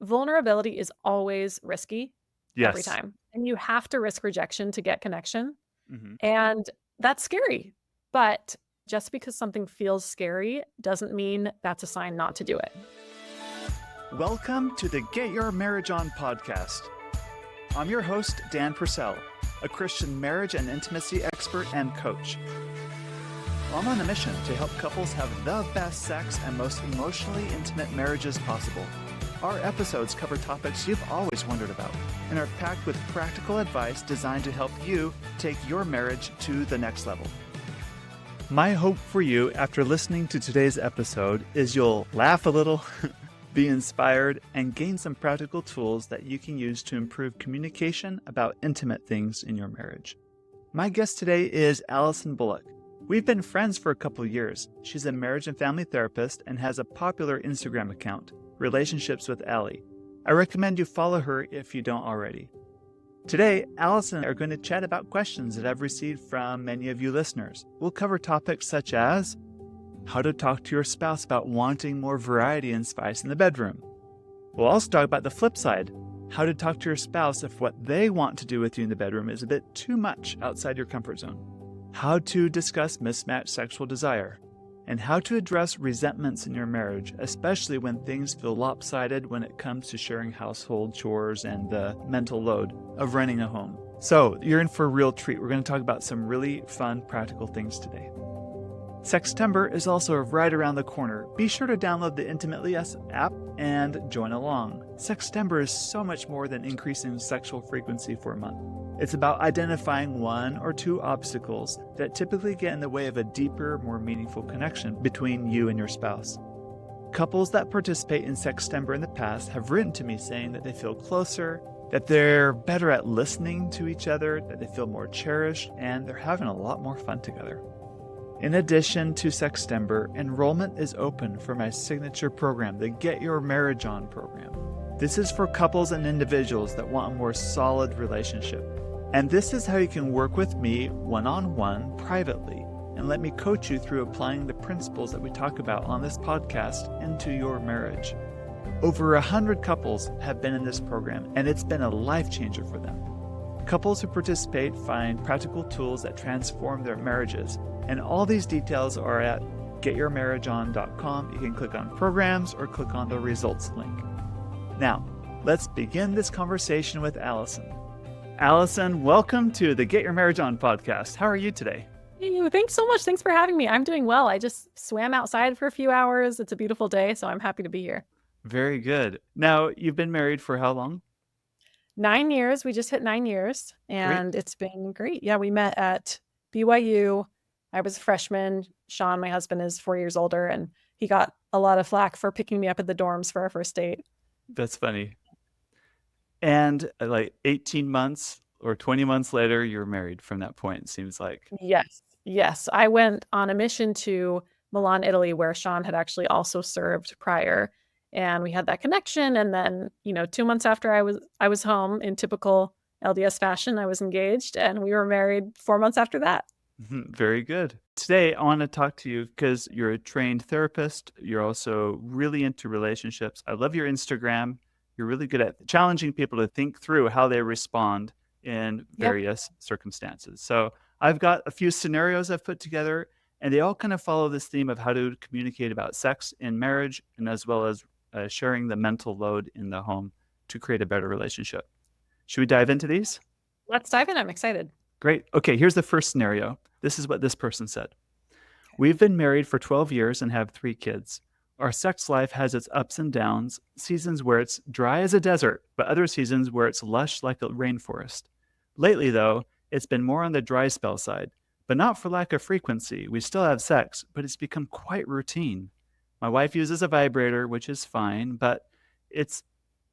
vulnerability is always risky every Yes. time. And you have to risk rejection to get connection. hmm And that's scary. But just because something feels scary doesn't mean that's a sign not to do it. Welcome to the Get Your Marriage On podcast. I'm your host, Dan Purcell, a Christian marriage and intimacy expert and coach. I'm on a mission to help couples have the best sex and most emotionally intimate marriages possible. Our episodes cover topics you've always wondered about and are packed with practical advice designed to help you take your marriage to the next level. My hope for you after listening to today's episode is you'll laugh a little, be inspired, and gain some practical tools that you can use to improve communication about intimate things in your marriage. My guest today is Alyson Bullock. We've been friends for a couple of years. She's a marriage and family therapist and has a popular Instagram account, Relationships with Allie. I recommend you follow her if you don't already. Today, Alyson and I are going to chat about questions that I've received from many of you listeners. We'll cover topics such as how to talk to your spouse about wanting more variety and spice in the bedroom. We'll also talk about the flip side, how to talk to your spouse if what they want to do with you in the bedroom is a bit too much outside your comfort zone, how to discuss mismatched sexual desire, and how to address resentments in your marriage, especially when things feel lopsided when it comes to sharing household chores and the mental load of running a home. So you're in for a real treat. We're going to talk about some really fun, practical things today. Sextember is also right around the corner. Be sure to download the Intimately Us app and join along. Sextember is so much more than increasing sexual frequency for a month. It's about identifying one or two obstacles that typically get in the way of a deeper, more meaningful connection between you and your spouse. Couples that participate in Sextember in the past have written to me saying that they feel closer, that they're better at listening to each other, that they feel more cherished, and they're having a lot more fun together. In addition to Sextember, enrollment is open for my signature program, the Get Your Marriage On program. This is for couples and individuals that want a more solid relationship. And this is how you can work with me one-on-one privately and let me coach you through applying the principles that we talk about on this podcast into your marriage. Over 100 couples have been in this program, and it's been a life changer for them. Couples who participate find practical tools that transform their marriages. And all these details are at getyourmarriageon.com. You can click on programs or click on the results link. Now, let's begin this conversation with Alyson. Alyson, welcome to the Get Your Marriage On podcast. How are you today? Hey, thanks so much. Thanks for having me. I'm doing well. I just swam outside for a few hours. It's a beautiful day, so I'm happy to be here. Very good. Now, you've been married for how long? 9 years. We just hit 9 years, Great. and it's been great. Yeah, we met at BYU. I was a freshman. Sean, my husband, is 4 years older, and he got a lot of flack for picking me up at the dorms for our first date. That's funny. And like 18 months or 20 months later, you're married from that point, it seems like. Yes, yes. I went on a mission to Milan, Italy, where Sean had actually also served prior, and we had that connection. And then, 2 months after I was home in typical LDS fashion, I was engaged, and we were married 4 months after that. Very good. Today, I want to talk to you because you're a trained therapist. You're also really into relationships. I love your Instagram. You're really good at challenging people to think through how they respond in Yep. various circumstances. So I've got a few scenarios I've put together, and they all kind of follow this theme of how to communicate about sex in marriage, and as well as sharing the mental load in the home to create a better relationship. Should we dive into these? Let's dive in. I'm excited. Great. Okay, here's the first scenario. This is what this person said. We've been married for 12 years and have 3 kids. Our sex life has its ups and downs, seasons where it's dry as a desert, but other seasons where it's lush like a rainforest. Lately, though, it's been more on the dry spell side, but not for lack of frequency. We still have sex, but it's become quite routine. My wife uses a vibrator, which is fine, but it's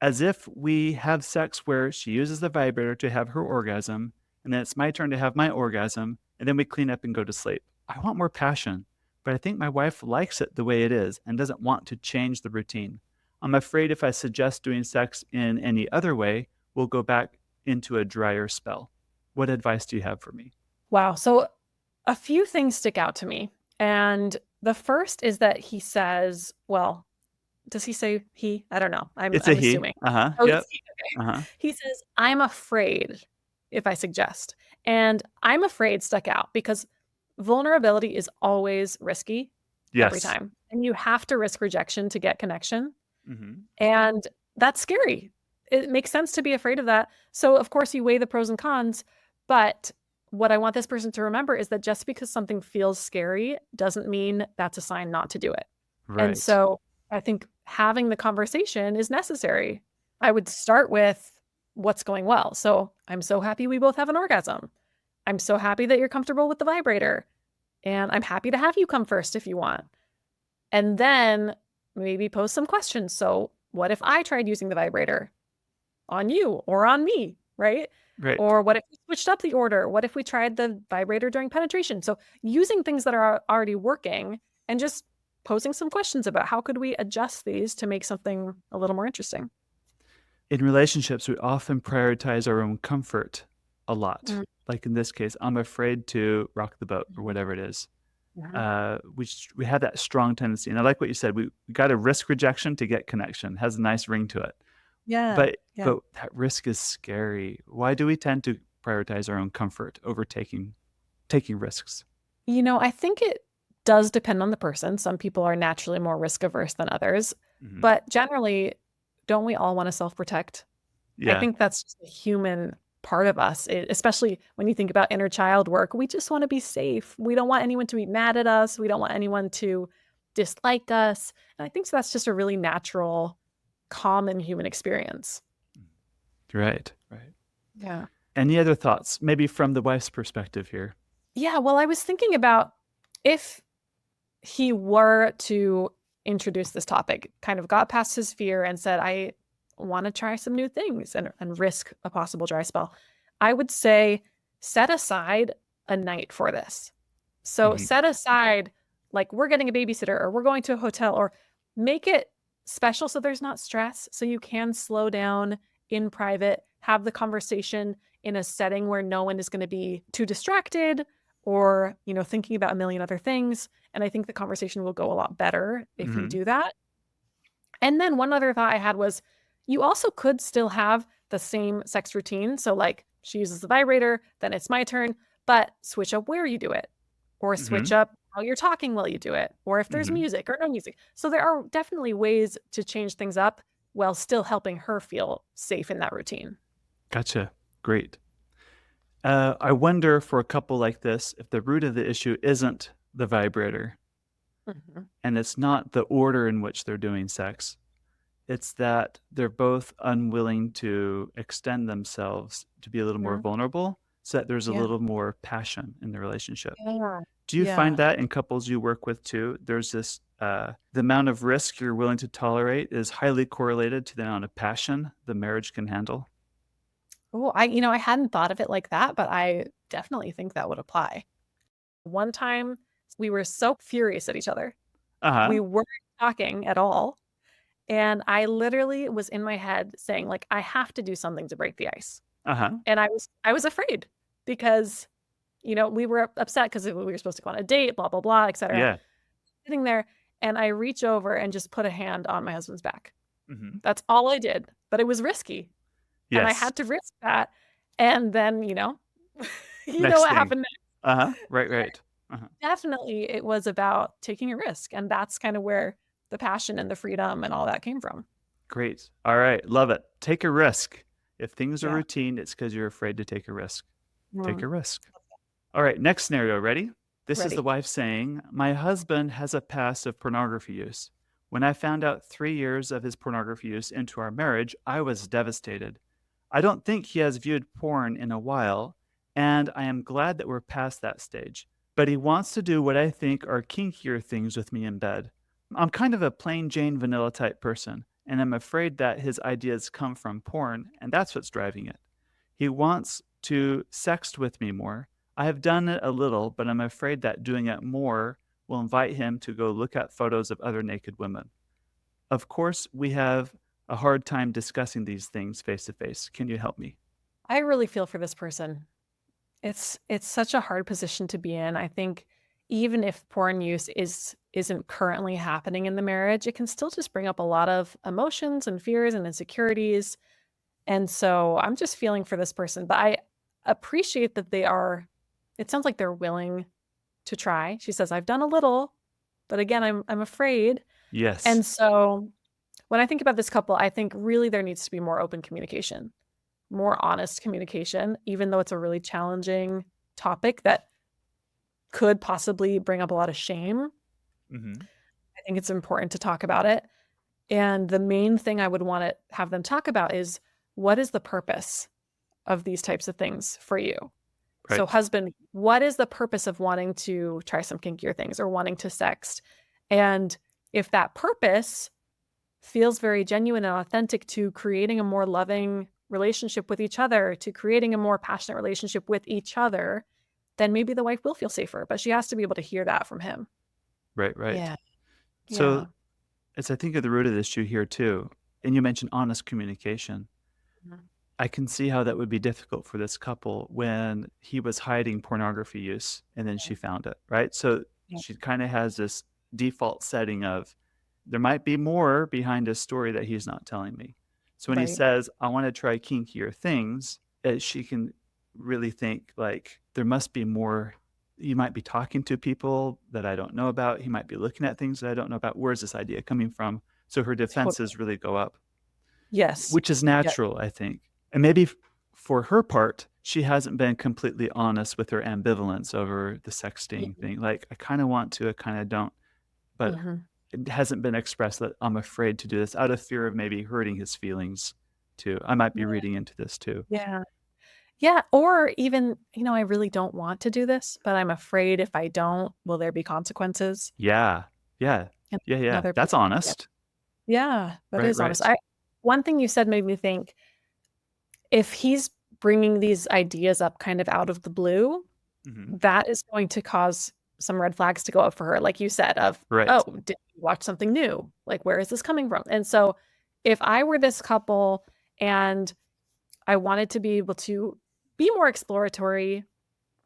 as if we have sex where she uses the vibrator to have her orgasm, and then it's my turn to have my orgasm, and then we clean up and go to sleep. I want more passion, but I think my wife likes it the way it is and doesn't want to change the routine. I'm afraid if I suggest doing sex in any other way, we'll go back into a drier spell. What advice do you have for me? Wow. So a few things stick out to me. And the first is that he says, well, does he say he? I don't know. I'm It's a I'm he. assuming. Uh-huh. Oh, Yep. it's he. Okay. Uh-huh. He says, "I'm afraid if I suggest." And "I'm afraid" stuck out because vulnerability is always risky every Yes. time. And you have to risk rejection to get connection. Mm-hmm. And that's scary. It makes sense to be afraid of that. So, of course, you weigh the pros and cons. But what I want this person to remember is that just because something feels scary doesn't mean that's a sign not to do it. And Right. so I think having the conversation is necessary. I would start with what's going well. So I'm so happy we both have an orgasm. I'm so happy that you're comfortable with the vibrator. And I'm happy to have you come first if you want. And then maybe pose some questions. So, what if I tried using the vibrator on you or on me, right? Right. Or what if we switched up the order? What if we tried the vibrator during penetration? So, using things that are already working and just posing some questions about how could we adjust these to make something a little more interesting. In relationships, we often prioritize our own comfort a lot. Mm, Like in this case, I'm afraid to rock the boat or mhm, whatever it is. mhm. We have that strong tendency. And I like what you said. We got to risk rejection to get connection. It has a nice ring to it. Yeah, But yeah. that risk is scary. Why do we tend to prioritize our own comfort over taking risks? I think it does depend on the person. Some people are naturally more risk averse than others, Hmm. but generally, don't we all want to self protect? I Yeah. think that's just a human part of us, especially when you think about inner child work. We just want to be safe. We don't want anyone to be mad at us. We don't want anyone to dislike us. And I think that's just a really natural, common human experience. Right. Right. Yeah. Any other thoughts? Maybe from the wife's perspective here. Yeah. Well, I was thinking about if he were to introduce this topic, kind of got past his fear and said, I want to try some new things and risk a possible dry spell, I would say set aside a night for this. So Hmm. set aside, like, we're getting a babysitter or we're going to a hotel, or make it special so there's not stress. So you can slow down in private, have the conversation in a setting where no one is going to be too distracted or, thinking about a million other things. And I think the conversation will go a lot better if you Hmm. do that. And then one other thought I had was you also could still have the same sex routine. So, like, she uses the vibrator, then it's my turn, but switch up where you do it, or switch Hmm. up how you're talking while you do it, or if there's Hmm. music or no music. So, there are definitely ways to change things up while still helping her feel safe in that routine. Gotcha. Great. I wonder for a couple like this if the root of the issue isn't the vibrator Mhm. and it's not the order in which they're doing sex. It's that they're both unwilling to extend themselves to be a little more Mhm. vulnerable so that there's a Yeah. little more passion in the relationship. Yeah. Do you find Yeah. that in couples you work with too? There's this, the amount of risk you're willing to tolerate is highly correlated to the amount of passion the marriage can handle. Oh, I hadn't thought of it like that, but I definitely think that would apply. One time we were so furious at each other. Uh huh. We weren't talking at all. And I literally was in my head saying, like, I have to do something to break the ice. Uh huh. And I was afraid because, we were upset because we were supposed to go on a date, blah, blah, blah, etc. Yeah. Sitting there, and I reach over and just put a hand on my husband's back. Hmm. That's all I did. But it was risky. And I Yes. had to risk that. And then, you know Next what thing. happened. Uh huh. Right. Right. Uh huh. Definitely, it was about taking a risk, and that's kind of where the passion and the freedom and all that came from. Great. All right. Love it. Take a risk. If things are Yeah. routine, it's because you're afraid to take a risk. Take Mm. a risk. All right. Next scenario. Ready? This is the Ready. wife saying, my husband has a past of pornography use. When I found out 3 years of his pornography use into our marriage, I was devastated. I don't think he has viewed porn in a while, and I am glad that we're past that stage. But he wants to do what I think are kinkier things with me in bed. I'm kind of a plain Jane vanilla type person, and I'm afraid that his ideas come from porn, and that's what's driving it. He wants to sext with me more. I have done it a little, but I'm afraid that doing it more will invite him to go look at photos of other naked women. Of course, we have a hard time discussing these things face to face. Can you help me? I really feel for this person. It's such a hard position to be in. I think even if porn use isn't currently happening in the marriage, it can still just bring up a lot of emotions and fears and insecurities. And so I'm just feeling for this person, but I appreciate that it sounds like they're willing to try. She says, I've done a little, but again, I'm afraid. Yes. And so when I think about this couple, I think really there needs to be more open communication, more honest communication, even though it's a really challenging topic that could possibly bring up a lot of shame. Mm-hmm. I think it's important to talk about it. And the main thing I would want to have them talk about is, what is the purpose of these types of things for you? So, Right. husband, what is the purpose of wanting to try some kinkier things or wanting to sext? And if that purpose feels very genuine and authentic to creating a more loving relationship with each other, to creating a more passionate relationship with each other, then maybe the wife will feel safer. But she has to be able to hear that from him. Right. Right. Yeah. So Yeah. as I think of the root of the issue here too, and you mentioned honest communication, Mhm. I can see how that would be difficult for this couple when he was hiding pornography use and then she found it, right? So Yeah. she kind of has this default setting of there might be more behind his story that he's not telling me. So when he Right. says, I want to try kinkier things, she can really think like there must be more. He might be talking to people that I don't know about. He might be looking at things that I don't know about. Where's this idea coming from? So her Totally. defenses really go up, Yes. which is Yeah. natural, I think. And maybe for her part, she hasn't been completely honest with her ambivalence over the sexting Mhm. thing. Like, I kind of want to, I kind of don't, but Mhm. it hasn't been expressed that I'm afraid to do this out of fear of maybe hurting his feelings too. I might be Yeah. reading into this too. Yeah. Yeah. Or even, I really don't want to do this, but I'm afraid if I don't, will there be consequences? Yeah. Yeah. And Yeah. Yeah. another That's person. Yeah. honest. Yeah. That Right. is honest. Right. One thing you said made me think, if he's bringing these ideas up kind of out of the blue, Hmm. that is going to cause some red flags to go up for her, like you said, of, Right. oh, did you watch something new? Like, where is this coming from? And so if I were this couple and I wanted to be able to be more exploratory,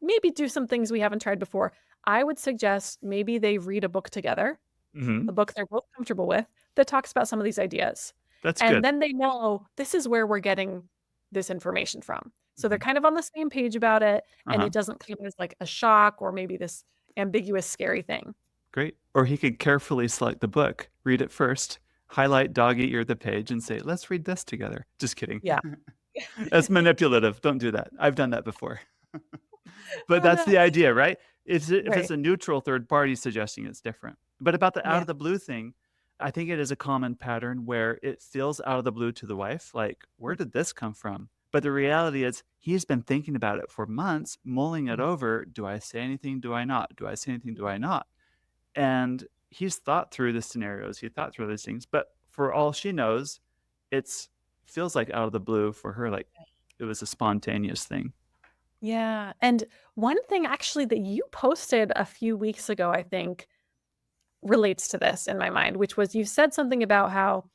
maybe do some things we haven't tried before, I would suggest maybe they read a book together, Hmm. a book they're both comfortable with, that talks about some of these ideas. That's And good. then they know this is where we're getting this information from. So they're Hmm. kind of on the same page about it, and Uh-huh. it doesn't come as like a shock or maybe this ambiguous, scary thing. Great. Or he could carefully select the book, read it first, highlight dog eat ear the page, and say, let's read this together. Just kidding. Yeah. That's manipulative. Don't do that. I've done that before. But Oh, that's no. the idea, right? If it's Right. a neutral third party suggesting, it's different. But about the out Yeah. of the blue thing, I think it is a common pattern where it feels out of the blue to the wife, like, where did this come from? But the reality is, he's been thinking about it for months, mulling it Mhm. over. Do I say anything? Do I not? Do I say anything? Do I not? And he's thought through the scenarios. He thought through these things. But for all she knows, it's feels like out of the blue for her, like it was a spontaneous thing. Yeah. And one thing actually that you posted a few weeks ago, I think, relates to this in my mind, which was you said something about how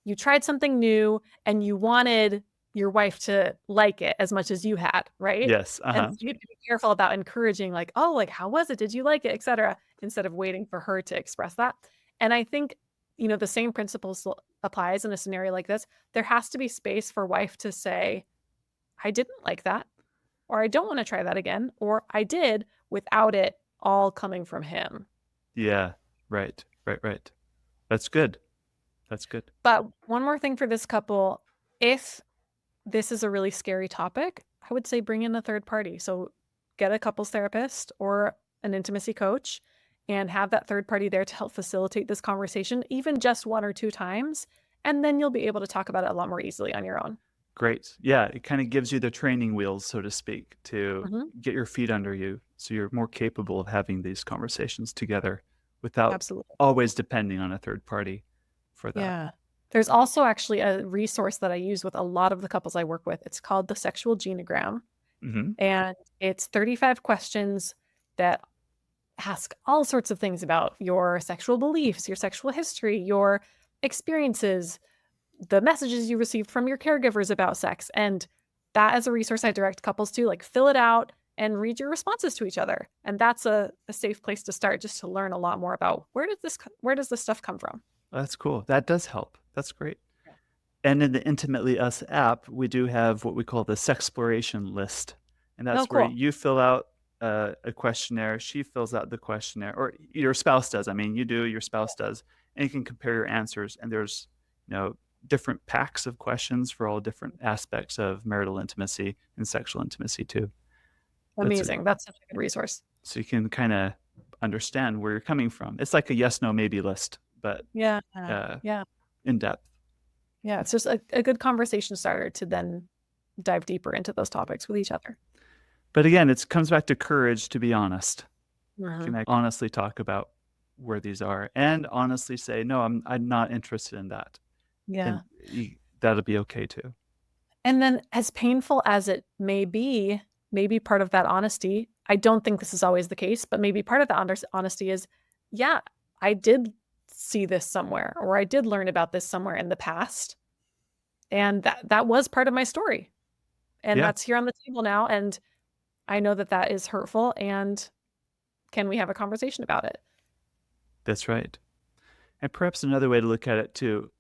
you tried something new and you wanted your wife to like it as much as you had, right? Yes. And Uh-huh. so you have to be careful about encouraging, like, oh, like, how was it? Did you like it? Etc. Instead of waiting for her to express that. And I think, the same principle still applies in a scenario like this. There has to be space for wife to say, I didn't like that, or I don't want to try that again, or I did, without it all coming from him. Yeah. Right. Right. Right. That's good. That's good. But one more thing for this couple, if this is a really scary topic, I would say bring in a third party. So get a couples therapist or an intimacy coach and have that third party there to help facilitate this conversation, even just one or two times. And then you'll be able to talk about it a lot more easily on your own. Great. Yeah. It kind of gives you the training wheels, so to speak, to Hmm. get your feet under you so you're more capable of having these conversations together without Absolutely. always depending on a third party for that. Yeah. There's also actually a resource that I use with a lot of the couples I work with. It's called the Sexual Genogram. Hmm. And it's 35 questions that ask all sorts of things about your sexual beliefs, your sexual history, your experiences, the messages you received from your caregivers about sex. And that is a resource I direct couples to, like, fill it out and read your responses to each other. And that's a safe place to start, just to learn a lot more about where does this stuff come from. That's cool. That does help. That's great. Yeah. And in the Intimately Us app, we do have what we call the sexploration list. And Oh, that's where cool. you fill out a questionnaire, she fills out the questionnaire, or your spouse does. I mean, you do, your spouse does, and you can compare your answers. And there's, different packs of questions for all different aspects of marital intimacy and sexual intimacy too. That's Amazing. That's such a good resource. so you can kind of understand where you're coming from. It's like a yes, no, maybe list, but Yeah. uh, Yeah. in depth. Yeah. It's just a good conversation starter to then dive deeper into those topics with each other. But again, it comes back to courage to be honest. Mhm. Can I honestly talk about where these are and honestly say, no, I'm not interested in that. And Yeah. that'll be okay too. And then, as painful as it may be, maybe part of that honesty, I don't think this is always the case, but maybe part of the honesty is, yeah, I did see this somewhere, or I did learn about this somewhere in the past. And that was part of my story. And Yeah, that's here on the table now. And I know that that is hurtful. And can we have a conversation about it? that's right. And perhaps another way to look at it too,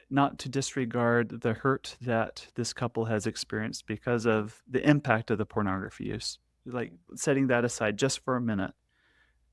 not to disregard the hurt that this couple has experienced because of the impact of the pornography use. Like setting that aside just for a minute.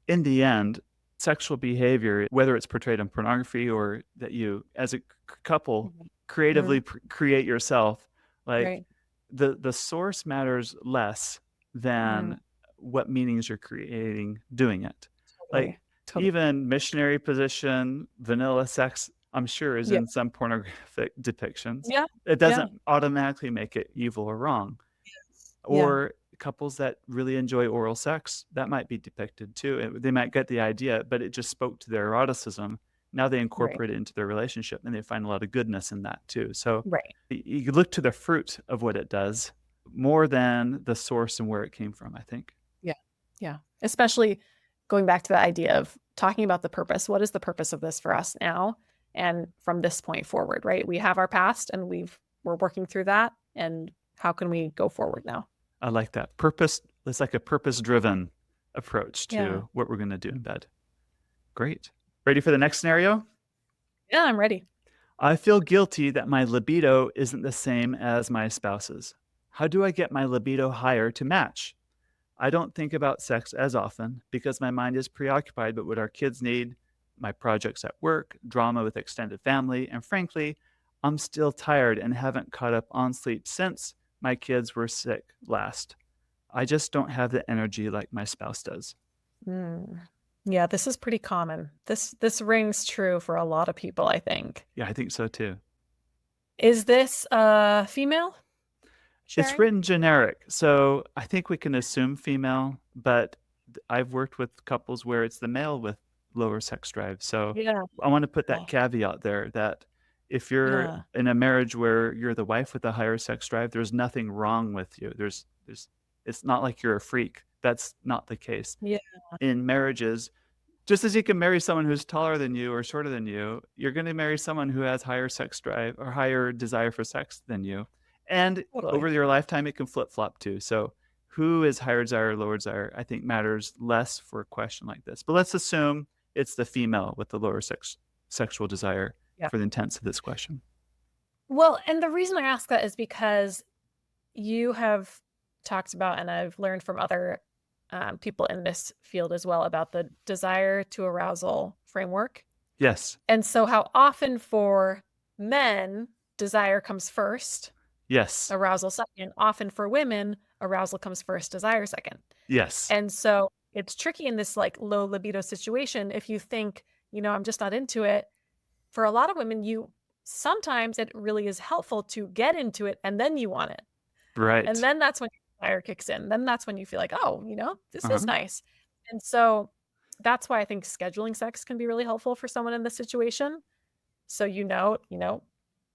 In the end, sexual behavior, whether it's portrayed in pornography or that you, as a couple, Mhm. creatively Mhm. create yourself, like Right. the source matters less Mhm. than what meanings you're creating doing it. Like Totally. Totally. even missionary position, vanilla sex, I'm sure is Yeah. in some pornographic depictions. Yeah. It Yeah. doesn't automatically make it evil or wrong. Yeah. Or couples that really enjoy oral sex, that might be depicted too. They might get the idea, but it just spoke to their eroticism. Now they Right. incorporate it into their relationship and they find a lot of goodness in that too. So Right. you look to the fruit of what it does more than the source and where it came from, I think. Yeah. Yeah. Especially going back to the idea of talking about the purpose. What is the purpose of this for us now? And from this point forward, right? We have our past and we're working through that. And how can we go forward now? I like that. Purpose, it's like a purpose driven approach Yeah. to what we're going to do in bed. Great. Ready for the next scenario? Yeah, I'm ready. I feel guilty that my libido isn't the same as my spouse's. How do I get my libido higher to match? I don't think about sex as often because my mind is preoccupied with what our kids need, my projects at work, drama with extended family, and frankly, I'm still tired and haven't caught up on sleep since my kids were sick last. I just don't have the energy like my spouse does. Mm. Yeah, this is pretty common. This rings true for a lot of people, I think. Yeah, I think so too. Is this female It's sharing? written generic, so I think we can assume female, but I've worked with couples where it's the male with lower sex drive. So Yeah. I want to put that Oh, caveat there that if you're yeah. in a marriage where you're the wife with a higher sex drive, there's nothing wrong with you. It's not like you're a freak. That's not the case. Yeah. In marriages, just as you can marry someone who's taller than you or shorter than you, you're going to marry someone who has higher sex drive or higher desire for sex than you. And Totally. over your lifetime, it can flip flop too. So, who is higher desire or lower desire, I think matters less for a question like this. But let's assume it's the female with the lower sexual desire Yeah. for the intents of this question. Well, and the reason I ask that is because you have talked about, and I've learned from other people in this field as well, about the desire to arousal framework. Yes. And so, how often for men, desire comes first, Yes. arousal second. Often for women, arousal comes first, desire second. Yes. And so, it's tricky in this like low libido situation if you think, I'm just not into it. For a lot of women, sometimes it really is helpful to get into it and then you want it. And Right. then that's when your desire kicks in. Then that's when you feel like, oh, this is Uh-huh. nice. And so that's why I think scheduling sex can be really helpful for someone in this situation. So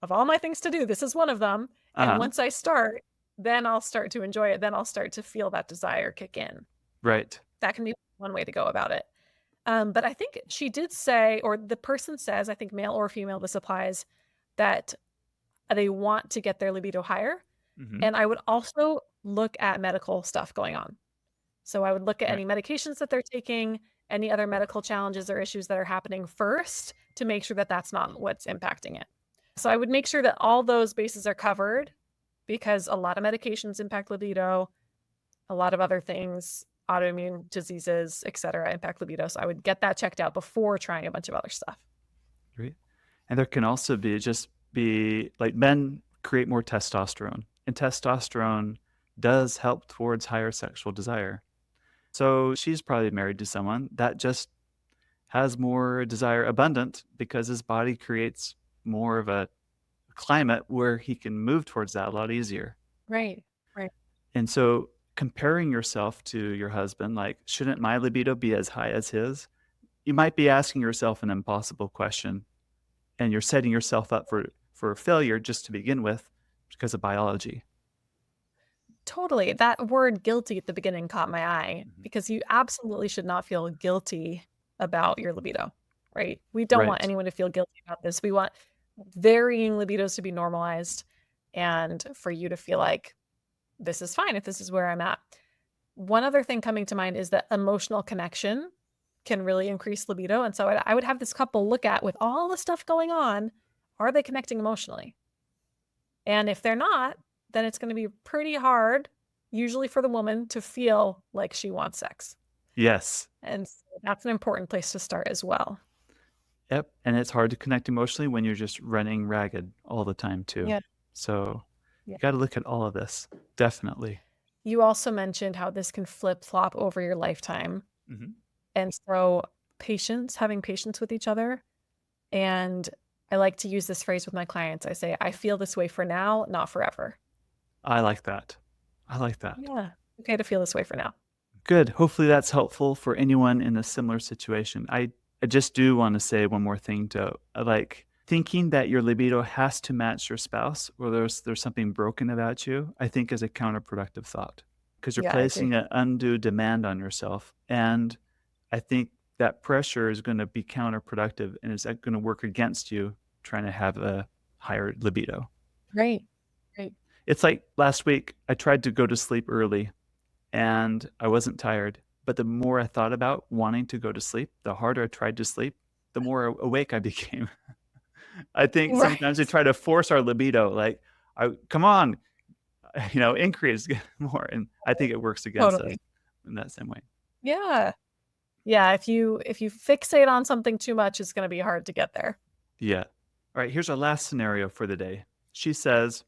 of all my things to do, this is one of them. And Uh-huh. once I start, then I'll start to enjoy it. Then I'll start to feel that desire kick in. Right. That can be one way to go about it. But I think she did say, or the person says, I think male or female, this applies, that they want to get their libido higher. Mm-hmm. And I would also look at medical stuff going on. So I would look at Right. any medications that they're taking, any other medical challenges or issues that are happening first to make sure that that's not what's impacting it. So I would make sure that all those bases are covered because a lot of medications impact libido, a lot of other things, autoimmune diseases, et cetera, impact libido. So I would get that checked out before trying a bunch of other stuff. Right. And there can also be like men create more testosterone, and testosterone does help towards higher sexual desire. So she's probably married to someone that just has more desire abundant because his body creates more of a climate where he can move towards that a lot easier. Right. Right. And so comparing yourself to your husband, like, shouldn't my libido be as high as his? You might be asking yourself an impossible question, and you're setting yourself up for failure just to begin with because of biology. Totally. That word guilty at the beginning caught my eye Mhm. because you absolutely should not feel guilty about your libido, right? We don't want Right. anyone to feel guilty about this. We want varying libidos to be normalized and for you to feel like this is fine if this is where I'm at. One other thing coming to mind is that emotional connection can really increase libido. And so I would have this couple look at with all the stuff going on, are they connecting emotionally? And if they're not, then it's going to be pretty hard, usually for the woman, to feel like she wants sex. Yes. And so that's an important place to start as well. Yep. And it's hard to connect emotionally when you're just running ragged all the time, too. Yeah. So Yeah. you got to look at all of this. Definitely. You also mentioned how this can flip flop over your lifetime. Hmm. And so having patience with each other. And I like to use this phrase with my clients. I say, I feel this way for now, not forever. I like that. I like that. Yeah. Okay to feel this way for now. Good. Hopefully that's helpful for anyone in a similar situation. I just do want to say one more thing to like thinking that your libido has to match your spouse or there's something broken about you, I think is a counterproductive thought because you're Yeah, I agree. placing an undue demand on yourself. And I think that pressure is going to be counterproductive and is going to work against you trying to have a higher libido. Right. Right. It's like last week, I tried to go to sleep early and I wasn't tired. But the more I thought about wanting to go to sleep, the harder I tried to sleep, the more awake I became. I think sometimes we Right. try to force our libido, like, come on, increase more. And I think it works against us Totally. in that same way. Yeah. Yeah, if you fixate on something too much, it's gonna be hard to get there. Yeah. All right, here's our last scenario for the day. She says,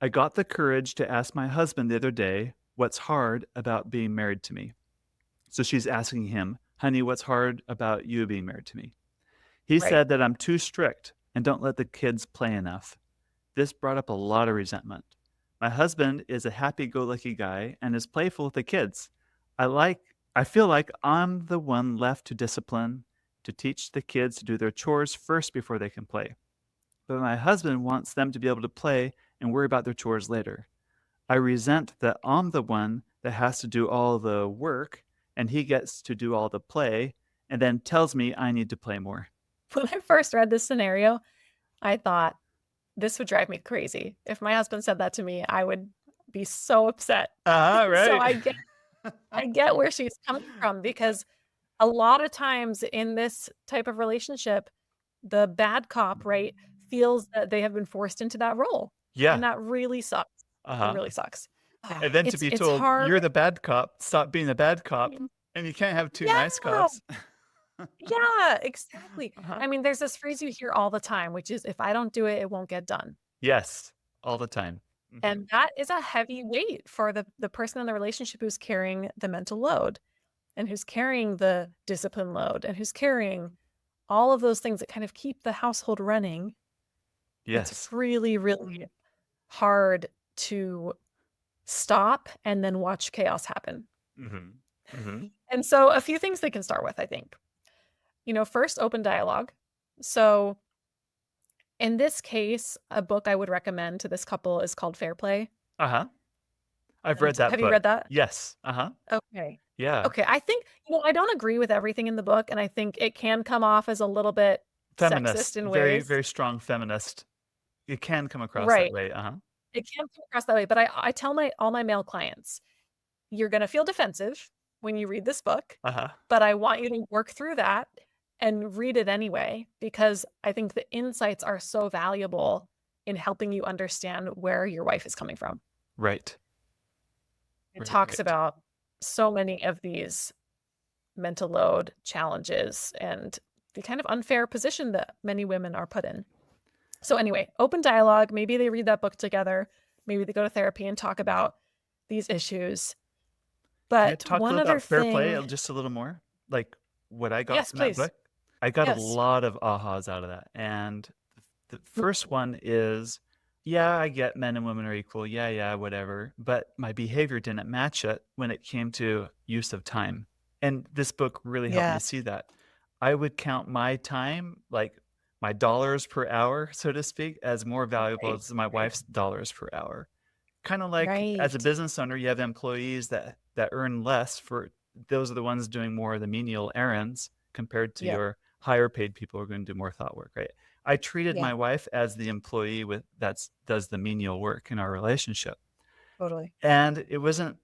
I got the courage to ask my husband the other day what's hard about being married to me. So she's asking him, honey, what's hard about you being married to me? He Right. said that I'm too strict and don't let the kids play enough. This brought up a lot of resentment. My husband is a happy-go-lucky guy and is playful with the kids. I feel like I'm the one left to discipline, to teach the kids to do their chores first before they can play. But my husband wants them to be able to play and worry about their chores later. I resent that I'm the one that has to do all the work and he gets to do all the play and then tells me I need to play more. When I first read this scenario, I thought, "This would drive me crazy." If my husband said that to me, I would be so upset. So Right. I get where she's coming from because a lot of times in this type of relationship, the bad cop, right, feels that they have been forced into that role, Yeah. and that really sucks. It Uh-huh. really sucks. And then to It's be it's told hard. you're the bad cop, stop being the bad cop, and you can't have two nice Yeah, cops. yeah, exactly. Uh-huh. I mean, there's this phrase you hear all the time, which is, "If I don't do it, it won't get done." Yes, all the time. Mhm. And that is a heavy weight for the person in the relationship who's carrying the mental load, and who's carrying the discipline load, and who's carrying all of those things that kind of keep the household running. It's Yes. really, really hard to stop and then watch chaos happen. Mhm. Mhm. And so a few things they can start with, I think. First, open dialogue. So in this case, a book I would recommend to this couple is called Fair Play. Uh-huh. I've read And that have you book. read that? Yes. Uh-huh. Okay. Yeah. Okay, I think, I don't agree with everything in the book, and I think it can come off as a little bit sexist Feminist, in very, ways. very strong feminist. It can come across that Right. way. Uh-huh. It can come across that way, but I tell my all my male clients, "You're gonna feel defensive. when you read this book, Uh-huh. but I want you to work through that and read it anyway, because I think the insights are so valuable in helping you understand where your wife is coming from. Right. It Right, talks right. about so many of these mental load challenges and the kind of unfair position that many women are put in. So, anyway, open dialogue. Maybe they read that book together. Maybe they go to therapy and talk about these issues. Can I But talk a one little other about fair play thing, just a little more? Like what I got yes, from that please. book? I got a Yes. lot of ahas out of that. And the first one is, yeah, I get men and women are equal. Yeah, yeah, whatever. But my behavior didn't match it when it came to use of time. And this book really helped me Yeah. see that. I would count my time, like my dollars per hour, so to speak, as more valuable Right. as my Right. wife's dollars per hour. Kind of like as a Right. business owner, you have employees that earn less for those are the ones doing more of the menial errands compared to Yep. your higher paid people who are going to do more thought work, right? I treated Yeah. my wife as the employee with that's does the menial work in our relationship. Totally. And it wasn't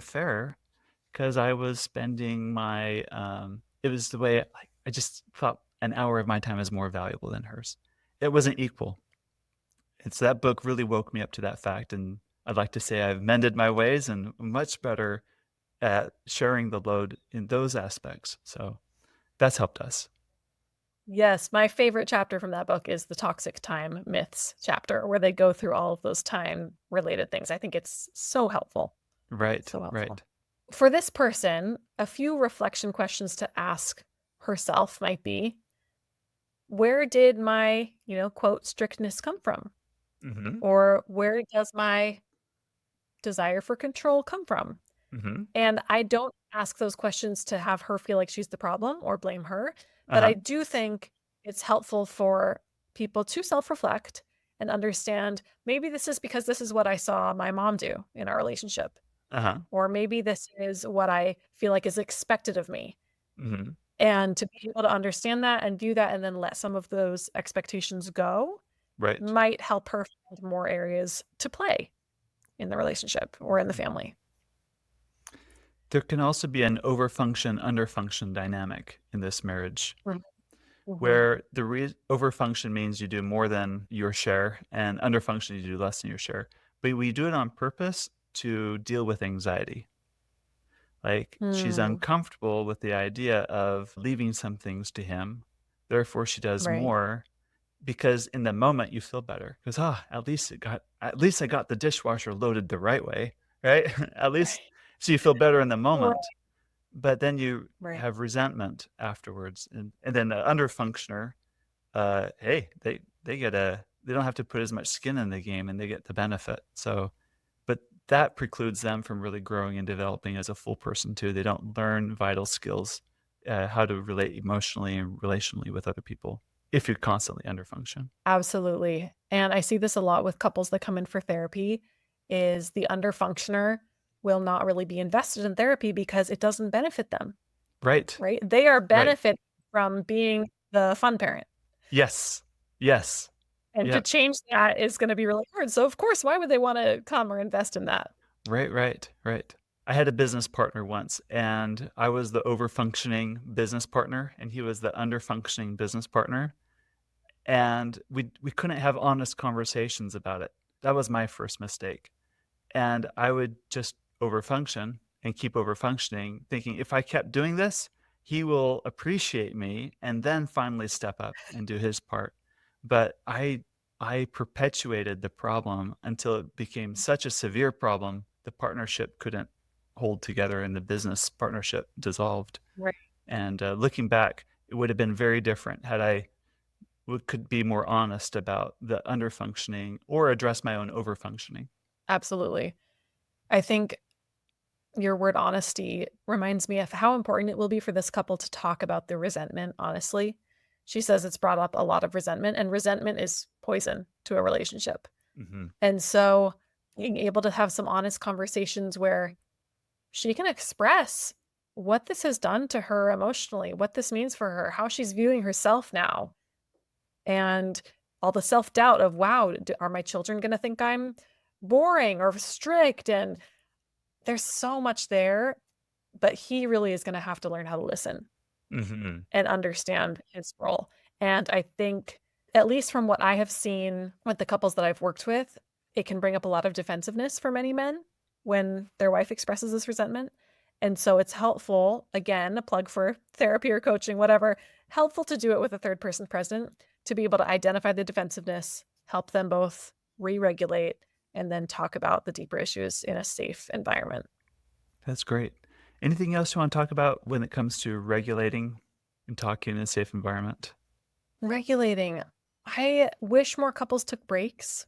fair because I was spending my it was the way I just thought an hour of my time is more valuable than hers. It wasn't equal. And so that book really woke me up to that fact. And I'd like to say I've mended my ways and much better at sharing the load in those aspects. So that's helped us. Yes, my favorite chapter from that book is the toxic time myths chapter, where they go through all of those time related things. I think it's so helpful. Right, So helpful. right. For this person, a few reflection questions to ask herself might be, where did my, quote, strictness come from? Mm-hmm. Or where does my desire for control come from? Mm-hmm. And I don't ask those questions to have her feel like she's the problem or blame her, but Uh-huh. I do think it's helpful for people to self-reflect and understand, maybe this is because this is what I saw my mom do in our relationship, Uh-huh. or maybe this is what I feel like is expected of me. Mm-hmm. And to be able to understand that and view that and then let some of those expectations go Right. might help her find more areas to play in the relationship or in the family. There can also be an overfunction, underfunction dynamic in this marriage Mhm. where the overfunction means you do more than your share and underfunction you do less than your share. But we do it on purpose to deal with anxiety. Like she's Mm, uncomfortable with the idea of leaving some things to him. Therefore, she does right. more because in the moment you feel better because at least I got the dishwasher loaded the right way, right? At least so you feel better in the Right. moment, but then you Right. have resentment afterwards, and then the underfunctioner, hey, they don't have to put as much skin in the game and they get the benefit. So but that precludes them from really growing and developing as a full person too. They don't learn vital skills, how to relate emotionally and relationally with other people if you're constantly under function. Absolutely. And I see this a lot with couples that come in for therapy is the underfunctioner will not really be invested in therapy because it doesn't benefit them, Right. right? They are Right. benefiting from being the fun parent. Yes. Yes. And to Yep. change that is going to be really hard. So of course, why would they want to come or invest in that? Right. Right. Right. I had a business partner once, and I was the over-functioning business partner, and he was the under-functioning business partner. And we couldn't have honest conversations about it. That was my first mistake. And I would just overfunction and keep overfunctioning, thinking if I kept doing this, he will appreciate me and then finally step up and do his part. But I perpetuated the problem until it became such a severe problem the partnership couldn't hold together and the business partnership dissolved. Right. And looking back, it would have been very different had I could be more honest about the underfunctioning or address my own overfunctioning. Absolutely. I think your word honesty reminds me of how important it will be for this couple to talk about the resentment honestly. She says it's brought up a lot of resentment, and resentment is poison to a relationship. Mm-hmm. And so being able to have some honest conversations where she can express what this has done to her emotionally, what this means for her, how she's viewing herself now, and all the self doubt of, wow, are my children going to think I'm boring or strict? And there's so much there, but he really is going to have to learn how to listen Mm-hmm. and understand his role. And I think, at least from what I have seen with the couples that I've worked with, it can bring up a lot of defensiveness for many men when their wife expresses this resentment. And so it's helpful, again, a plug for therapy or coaching, whatever, helpful to do it with a third person present to be able to identify the defensiveness, help them both re-regulate, and then talk about the deeper issues in a safe environment. That's great. Anything else you want to talk about when it comes to regulating and talking in a safe environment? Regulating. I wish more couples took breaks,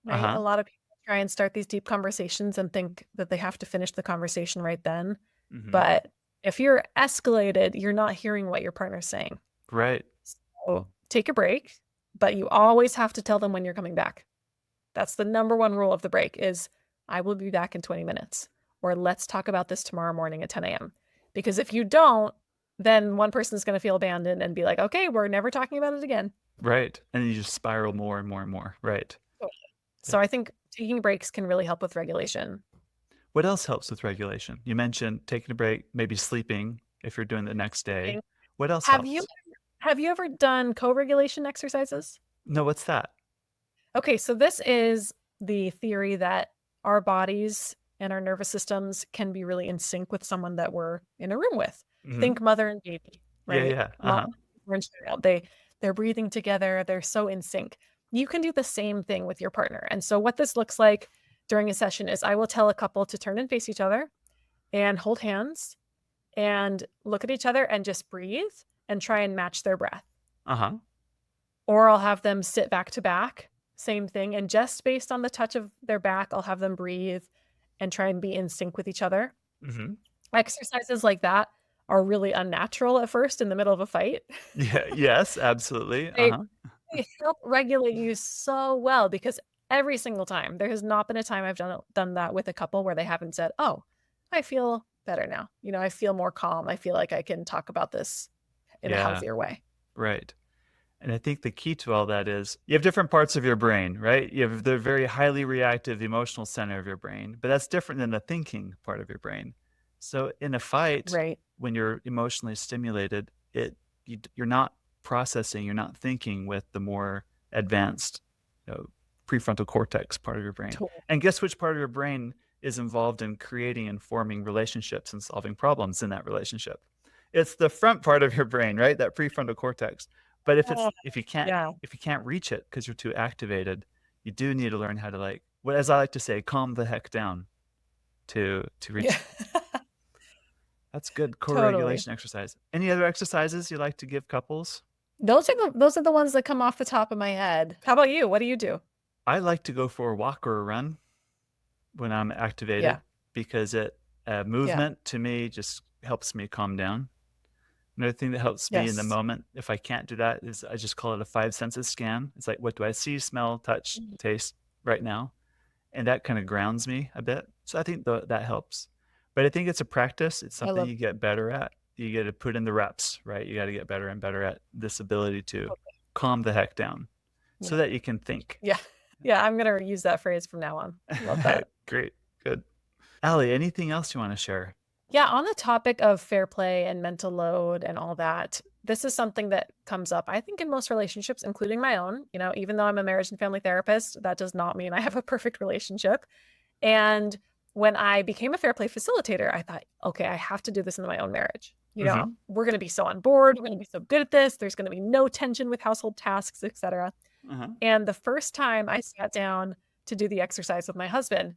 right? A Uh-huh. lot of people try and start these deep conversations and think that they have to finish the conversation right then. Mm-hmm. But if you're escalated, you're not hearing what your partner's saying. Right. So take a break, but you always have to tell them when you're coming back. That's the number one rule of the break is I will be back in 20 minutes, or let's talk about this tomorrow morning at 10 a.m. Because if you don't, then one person is going to feel abandoned and be like, okay, we're never talking about it again. Right. And you just spiral more and more and more. Right. So I think taking breaks can really help with regulation. What else helps with regulation? You mentioned taking a break, maybe sleeping if you're doing it the next day. What else Have you helps? have you ever done co-regulation exercises? No, what's that? Okay, so this is the theory that our bodies and our nervous systems can be really in sync with someone that we're in a room with. Mm-hmm. Think mother and baby, Yeah, right? yeah. Mom Uh-huh. and child. They're breathing together, they're so in sync. You can do the same thing with your partner. And so what this looks like during a session is I will tell a couple to turn and face each other and hold hands and look at each other and just breathe and try and match their breath. Uh-huh. Or I'll have them sit back to back, same thing. And just based on the touch of their back, I'll have them breathe and try and be in sync with each other. Mm-hmm. Exercises like that are really unnatural at first in the middle of a fight. Yeah, yes, absolutely. they, Uh-huh. they help regulate you so well because every single time, there has not been a time I've done that with a couple where they haven't said, oh, I feel better now. I feel more calm. I feel like I can talk about this in a Yeah, healthier way. right. And I think the key to all that is you have different parts of your brain, right? You have the very highly reactive emotional center of your brain, but that's different than the thinking part of your brain. So in a fight, Right. when you're emotionally stimulated, you're not processing, you're not thinking with the more advanced, you know, prefrontal cortex part of your brain. Totally. And guess which part of your brain is involved in creating and forming relationships and solving problems in that relationship? It's the front part of your brain, right? That prefrontal cortex. But Oh, if yeah. you can't reach it because you're too activated, you do need to learn how to, like, what, as I like to say, calm the heck down to reach. Yeah. That's good Totally. co-regulation exercise. Any other exercises you like to give couples? Those are the ones that come off the top of my head. How about you? What do you do? I like to go for a walk or a run when I'm Yeah. activated because Yeah. movement to me just helps me calm down. Another thing that helps me in the Yes. moment, if I can't do that, is I just call it a five senses scan. It's like, what do I see, smell, touch, Mhm. taste right now? And that kind of grounds me a bit. So I think that helps. But I think it's a practice. It's I something love you get better at. You got to put in the reps, right? You got to get better and better at this ability to totally. calm the heck down Yeah. so that you can think. Yeah. Yeah. I'm gonna use that phrase from now on. Love that. Great. Good. Allie, anything else you want to share? Yeah, on the topic of fair play and mental load and all that, this is something that comes up, I think, in most relationships, including my own. Even though I'm a marriage and family therapist, that does not mean I have a perfect relationship. And when I became a fair play facilitator, I thought, okay, I have to do this in my own marriage. Mm-hmm. We're going to be so on board. We're going to be so good at this. There's going to be no tension with household tasks, etc. Uh-huh. And the first time I sat down to do the exercise with my husband,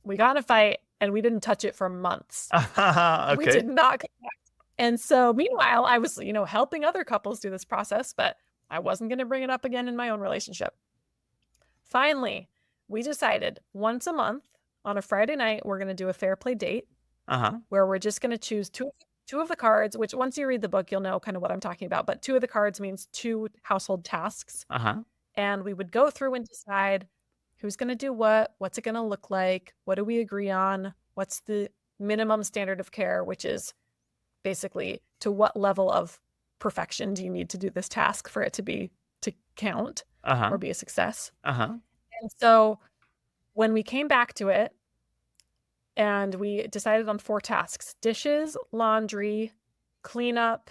we got in a fight and we didn't touch it for months. We Okay. did not connect. And so meanwhile, I was, helping other couples do this process, but I wasn't going to bring it up again in my own relationship. Finally, we decided once a month on a Friday night, we're going to do a fair play date Uh-huh. where we're just going to choose two of the cards, which once you read the book, you'll know kind of what I'm talking about. But two of the cards means two household tasks. Uh-huh. And we would go through and decide who's going to do what, what's it going to look like, what do we agree on, what's the minimum standard of care, which is basically to what level of perfection do you need to do this task for it to count Uh-huh. or be a success. Uh-huh. And so when we came back to it, And we decided on 4 tasks: dishes, laundry, cleanup,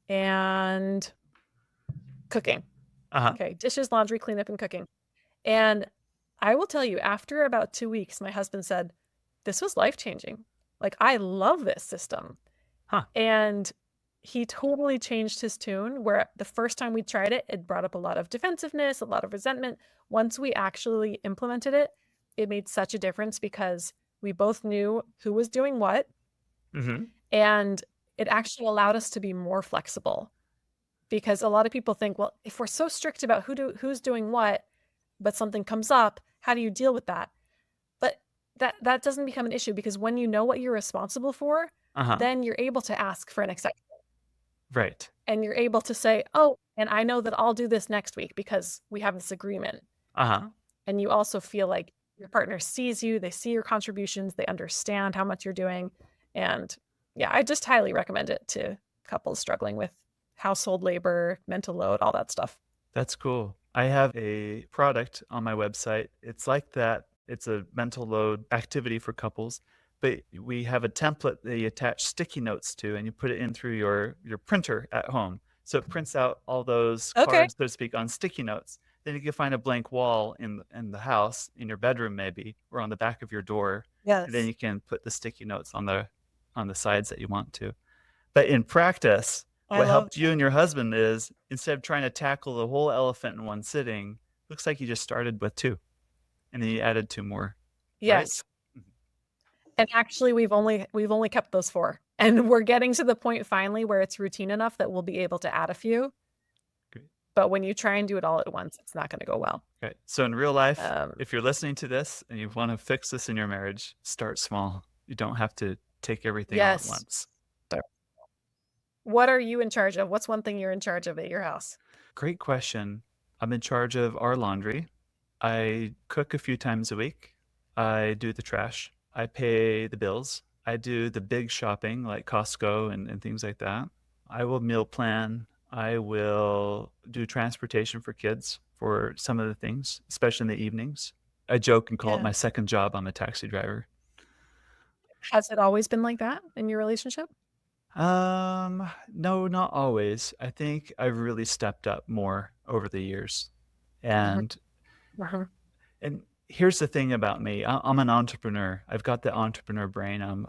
and cooking. Uh-huh. Okay, dishes, laundry, cleanup, and cooking. And I will tell you, after about 2 weeks, my husband said, "This was life-changing. Like, I love this system." Huh. And he totally changed his tune, where the first time we tried it, it brought up a lot of defensiveness, a lot of resentment. Once we actually implemented it, it made such a difference because we both knew who was doing what, Mm-hmm. and it actually allowed us to be more flexible. Because a lot of people think, well, if we're so strict about who's doing what, but something comes up, how do you deal with that? But that doesn't become an issue, because when you know what you're responsible for, Uh-huh. then you're able to ask for an exception. Right. And you're able to say, oh, and I know that I'll do this next week because we have this agreement. Uh-huh. And you also feel like your partner sees you, they see your contributions, they understand how much you're doing. And yeah, I just highly recommend it to couples struggling with household labor, mental load, all that stuff. That's cool. I have a product on my website. It's like that. It's a mental load activity for couples, but we have a template that you attach sticky notes to, and you put it in through your printer at home. So it prints out all those Okay. cards, so to speak, on sticky notes. Then you can find a blank wall in the house, in your bedroom maybe, or on the back of your door, and then Yes. you can put the sticky notes on the sides that you want to. But in practice, I what love helped you and your husband is, instead of trying to tackle the whole elephant in one sitting, looks like you just started with 2 and then you added 2 more, right? Yes. And actually we've only kept those 4. And we're getting to the point finally where it's routine enough that we'll be able to add a few. Great. But when you try and do it all at once, it's not going to go well. Okay. So in real life, Um, if you're listening to this and you want to fix this in your marriage, start small. You don't have to take everything all at yes. once. What are you in charge of? What's one thing you're in charge of at your house? Great question. I'm in charge of our laundry. I cook a few times a week. I do the trash. I pay the bills. I do the big shopping like Costco and things like that. I will meal plan. I will do transportation for kids for some of the things, especially in the evenings. I joke and call it Yeah. my second job. I'm a taxi driver. Has it always been like that in your relationship? No, not always. I think I've really stepped up more over the years. Mhm. And Uh-huh. and here's the thing about me. I'm an entrepreneur. I've got the entrepreneur brain. And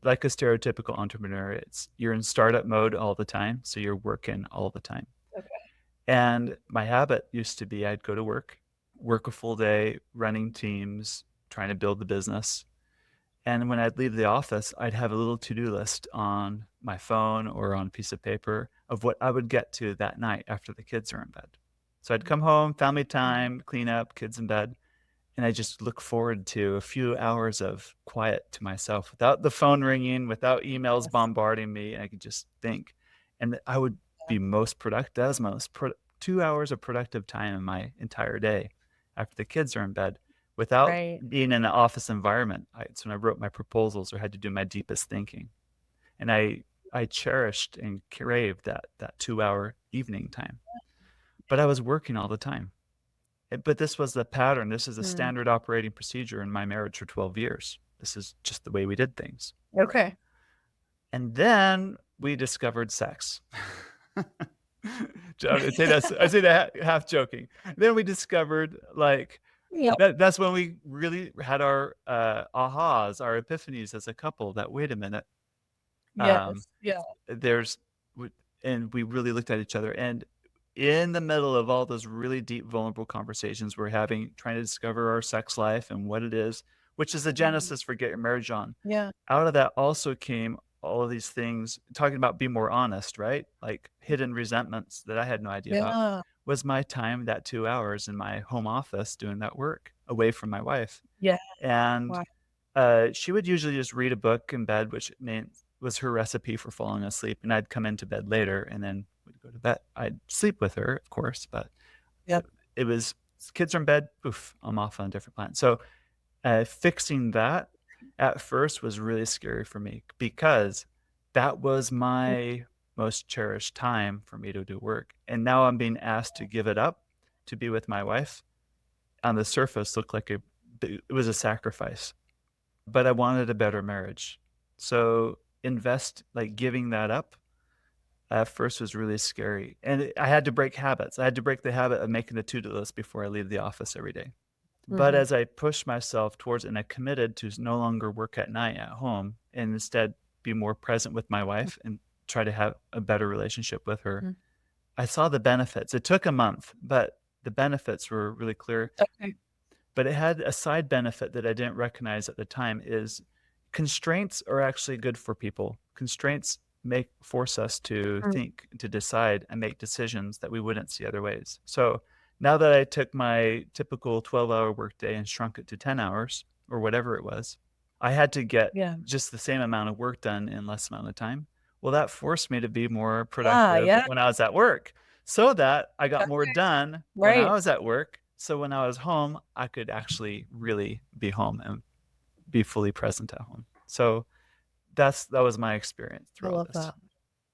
like a stereotypical entrepreneur, it's you're in startup mode all the time, so you're working all the time. Okay. And my habit used to be I'd go to work a full day, running teams, trying to build the business. And when I'd leave the office, I'd have a little to-do list on my phone or on a piece of paper of what I would get to that night after the kids are in bed. So I'd come home, family Mhm. time, clean up, kids in bed, and I just look forward to a few hours of quiet to myself without the phone ringing, without emails Yes. bombarding me. I could just think. And I would Yeah. be most productive, as most 2 hours of productive time in my entire day after the kids are in bed without Right. being in an office environment. It's when I wrote my proposals or had to do my deepest thinking. And I cherished and craved that 2 hour evening time. But I was working all the time. But this was the pattern. This is a Mm. standard operating procedure in my marriage for 12 years. This is just the way we did things. Okay. And then we discovered sex. I say that half joking. Then we discovered like Yep. that's when we really had our ahas, our epiphanies as a couple. That wait a minute, um, Yes. Yeah. there's and we really looked at each other, and in the middle of all those really deep vulnerable conversations we're having, trying to discover our sex life and what it is, which is the Mhm. genesis for Get Your Marriage On. Yeah. Out of that also came all of these things, talking about be more honest, right? Like hidden resentments that I had no idea about. Yeah. Was my time, that 2 hours in my home office doing that work away from my wife. Yeah. And Wow. she would usually just read a book in bed, which meant was her recipe for falling asleep. And I'd come into bed later and then we'd go to bed. I'd sleep with her, of course, but Yep. it was kids are in bed, poof, I'm off on a different planet. So fixing that at first was really scary for me because that was Mm. my most cherished time for me to do work. And now I'm being asked to give it up to be with my wife. On the surface, look like a it was a sacrifice, but I wanted a better marriage. So giving that up at first was really scary. And I had to break habits. I had to break the habit of making the to-do list before I leave the office every day. But Mhm. as I pushed myself towards and I committed to no longer work at night at home and instead be more present with my wife and try to have a better relationship with her, Mhm. I saw the benefits. It took a month, but the benefits were really clear. Okay. But it had a side benefit that I didn't recognize at the time is constraints are actually good for people. Constraints force us to Mm. think, to decide, and make decisions that we wouldn't see other ways. So now that I took my typical 12-hour workday and shrunk it to 10 hours or whatever it was, I had to get Yeah. just the same amount of work done in less amount of time. Well, that forced me to be more Ah, productive yeah. when I was at work so that I got more Okay. done when I Right. was at work. So when I was home, I could actually really be home and be fully present at home. So that was my experience I through all love this. that.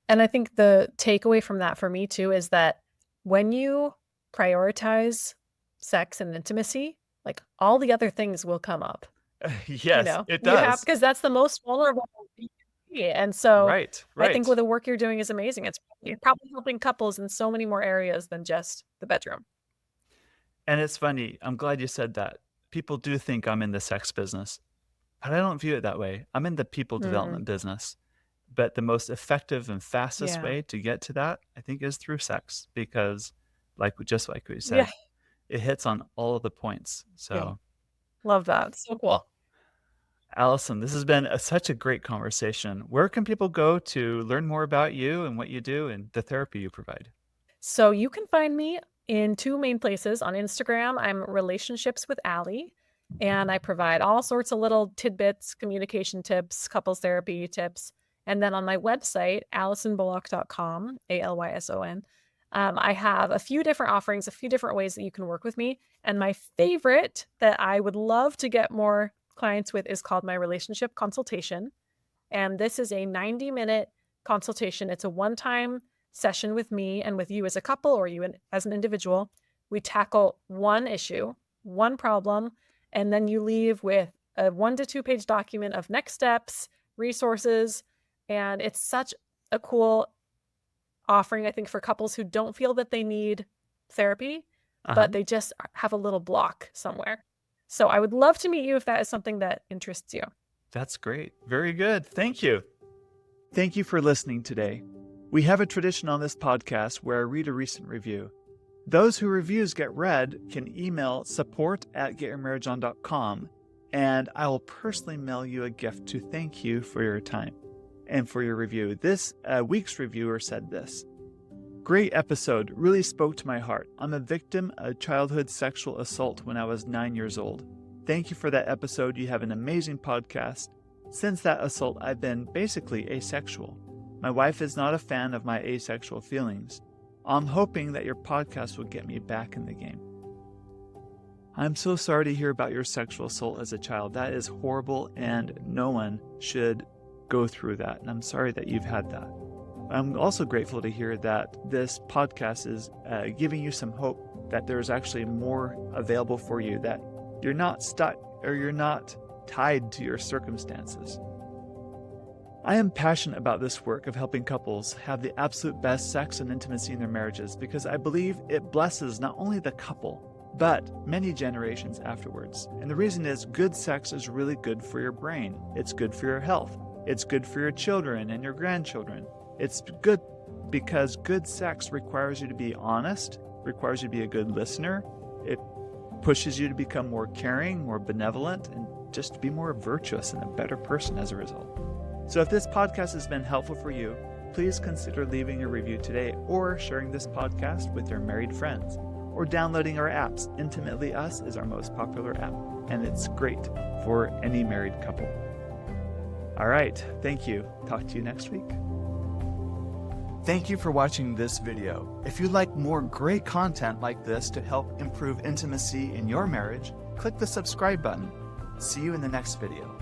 And I think the takeaway from that for me too is that when you prioritize sex and intimacy, like all the other things will come up. Yes, it You have does. because that's the most vulnerable you can be, and so Right, I think right. with the work you're doing is amazing. You're probably helping couples in so many more areas than just the bedroom. And it's funny. I'm glad you said that. People do think I'm in the sex business, but I don't view it that way. I'm in the people Mm, development business. But the most effective and fastest yeah. way to get to that, I think, is through sex because, just like we Yeah, said, it hits on all of the points. yeah. So, Love that. So cool. Allison, this has been such a great conversation. Where can people go to learn more about you and what you do and the therapy you provide? So you can find me in two main places. On Instagram, I'm Relationships with Allie, and I provide all sorts of little tidbits, communication tips, couples therapy tips. And then on my website, AlysonBullock.com, ALYSON, I have a few different offerings, a few different ways that you can work with me. And my favorite that I would love to get more clients with is called my relationship consultation. And this is a 90-minute consultation. It's a one-time session with me and with you as a couple or you as an individual. We tackle one issue, one problem, and then you leave with a 1 to 2 page document of next steps, resources, and it's such a cool offering, I think, for couples who don't feel that they need therapy, Uh-huh. but they just have a little block somewhere. So I would love to meet you if that is something that interests you. That's great. Very good. Thank you. Thank you for listening today. We have a tradition on this podcast where I read a recent review. Those whose reviews get read can email support@getyourmarriageon.com, and I will personally mail you a gift to thank you for your time and for your review. This week's reviewer said this: "Great episode, really spoke to my heart. I'm a victim of childhood sexual assault when I was 9 years old. Thank you for that episode. You have an amazing podcast. Since that assault, I've been basically asexual. My wife is not a fan of my asexual feelings. I'm hoping that your podcast will get me back in the game." I'm so sorry to hear about your sexual assault as a child. That is horrible, and no one should go through that. And I'm sorry that you've had that. I'm also grateful to hear that this podcast is giving you some hope that there's actually more available for you, that you're not stuck or you're not tied to your circumstances. I am passionate about this work of helping couples have the absolute best sex and intimacy in their marriages because I believe it blesses not only the couple, but many generations afterwards. And the reason is good sex is really good for your brain. It's good for your health. It's good for your children and your grandchildren. It's good because good sex requires you to be honest, requires you to be a good listener. It pushes you to become more caring, more benevolent, and just to be more virtuous and a better person as a result. So if this podcast has been helpful for you, please consider leaving a review today or sharing this podcast with your married friends or downloading our apps. Intimately Us is our most popular app, and it's great for any married couple. All right, thank you. Talk to you next week. Thank you for watching this video. If you'd like more great content like this to help improve intimacy in your marriage, click the subscribe button. See you in the next video.